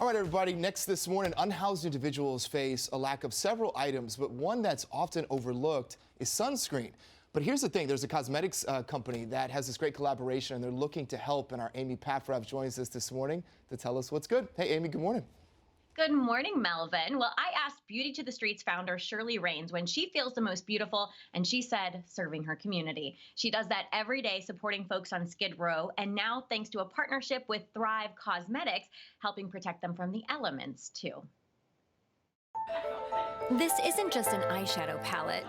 All right, everybody, next this morning, unhoused individuals face a lack of several items, but one that's often overlooked is sunscreen. But here's the thing, there's a cosmetics company that has this great collaboration, and they're looking to help, and our Amy Paffrath joins us this morning to tell us what's good. Hey, Amy, good morning. Good morning, Melvin. Well, I asked Beauty to the Streets founder Shirley Raines when she feels the most beautiful, and she said serving her community. She does that every day, supporting folks on Skid Row, and now thanks to a partnership with Thrive Causmetics, helping protect them from the elements, too. This isn't just an eyeshadow palette.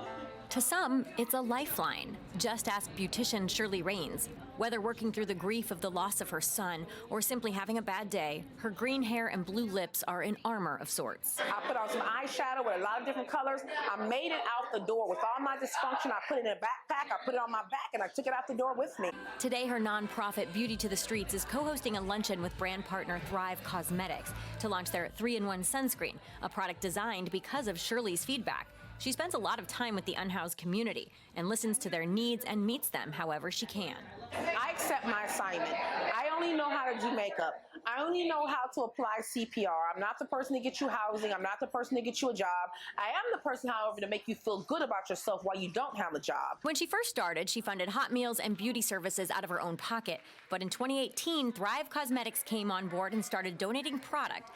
To some, it's a lifeline. Just ask beautician Shirley Raines. Whether working through the grief of the loss of her son or simply having a bad day, her green hair and blue lips are an armor of sorts. I put on some eyeshadow with a lot of different colors. I made it out the door with all my dysfunction. I put it in a backpack, I put it on my back, and I took it out the door with me. Today, her nonprofit Beauty to the Streets is co-hosting a luncheon with brand partner Thrive Causmetics to launch their 3-in-1 sunscreen, a product designed because of Shirley's feedback. She spends a lot of time with the unhoused community and listens to their needs and meets them however she can. I accept my assignment. I only know how to do makeup. I only know how to apply CPR. I'm not the person to get you housing. I'm not the person to get you a job. I am the person, however, to make you feel good about yourself while you don't have a job. When she first started, she funded hot meals and beauty services out of her own pocket. But in 2018, Thrive Causmetics came on board and started donating product.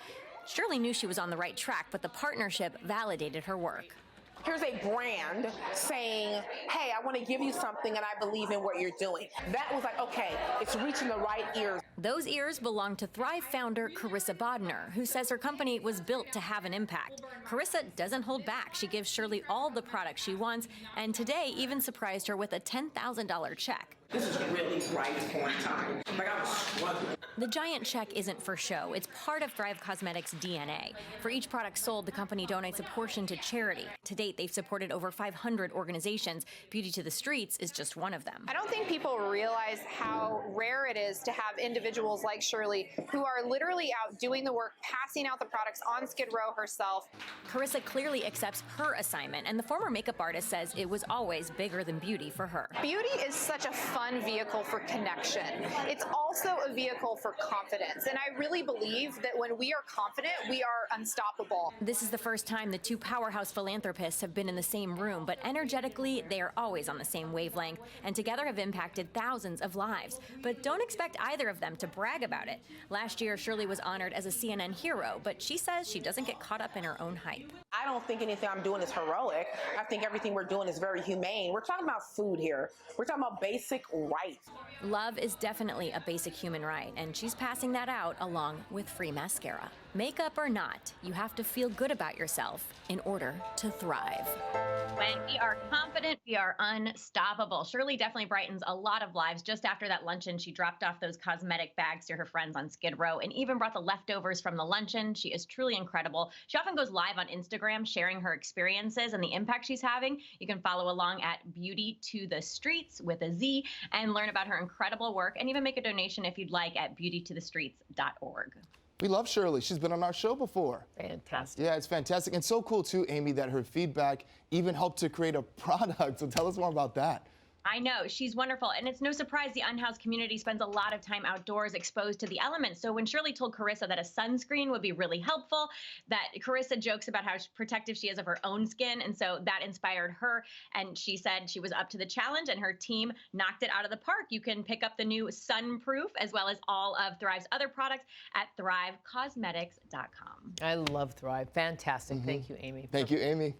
Shirley knew she was on the right track, but the partnership validated her work. Here's a brand saying, hey, I want to give you something and I believe in what you're doing. That was like, okay, it's reaching the right ears. Those ears belong to Thrive founder Carissa Bodner, who says her company was built to have an impact. Carissa doesn't hold back. She gives Shirley all the products she wants, and today even surprised her with a $10,000 check. This is really right on time. Like, I was struggling. The giant check isn't for show. It's part of Thrive Causmetics' DNA. For each product sold, the company donates a portion to charity. To date, they've supported over 500 organizations. Beauty to the Streets is just one of them. I don't think people realize how rare it is to have individuals like Shirley who are literally out doing the work, passing out the products on Skid Row herself. Carissa clearly accepts her assignment, and the former makeup artist says it was always bigger than beauty for her. Beauty is such a fun vehicle for connection. It's also a vehicle for confidence, and I really believe that when we are confident, we are unstoppable. This is the first time the two powerhouse philanthropists have been in the same room, but energetically, they are always on the same wavelength, and together have impacted thousands of lives. But don't expect either of them to brag about it. Last year, Shirley was honored as a CNN hero, but she says she doesn't get caught up in her own hype. I don't think anything I'm doing is heroic. I think everything we're doing is very humane. We're talking about food here. We're talking about basic rights. Love is definitely a basic human right, and she's passing that out along with free mascara. Makeup or not, you have to feel good about yourself in order to thrive. When we are confident, we are unstoppable. Shirley definitely brightens a lot of lives. Just after that luncheon, she dropped off those cosmetic bags to her friends on Skid Row and even brought the leftovers from the luncheon. She is truly incredible. She often goes live on Instagram sharing her experiences and the impact she's having. You can follow along at Beauty to the Streets with a Z and learn about her incredible work and even make a donation if you'd like at beautytothestreets.org. We love Shirley. She's been on our show before. Fantastic. Yeah, it's fantastic. And so cool, too, Amy, that her feedback even helped to create a product. So tell us more about that. I know, she's wonderful. And it's no surprise the unhoused community spends a lot of time outdoors exposed to the elements. So when Shirley told Carissa that a sunscreen would be really helpful, that Carissa jokes about how protective she is of her own skin. And so that inspired her. And she said she was up to the challenge and her team knocked it out of the park. You can pick up the new Sunproof as well as all of Thrive's other products at thrivecosmetics.com. I love Thrive. Fantastic. Thank you, Amy. Thank you, Amy.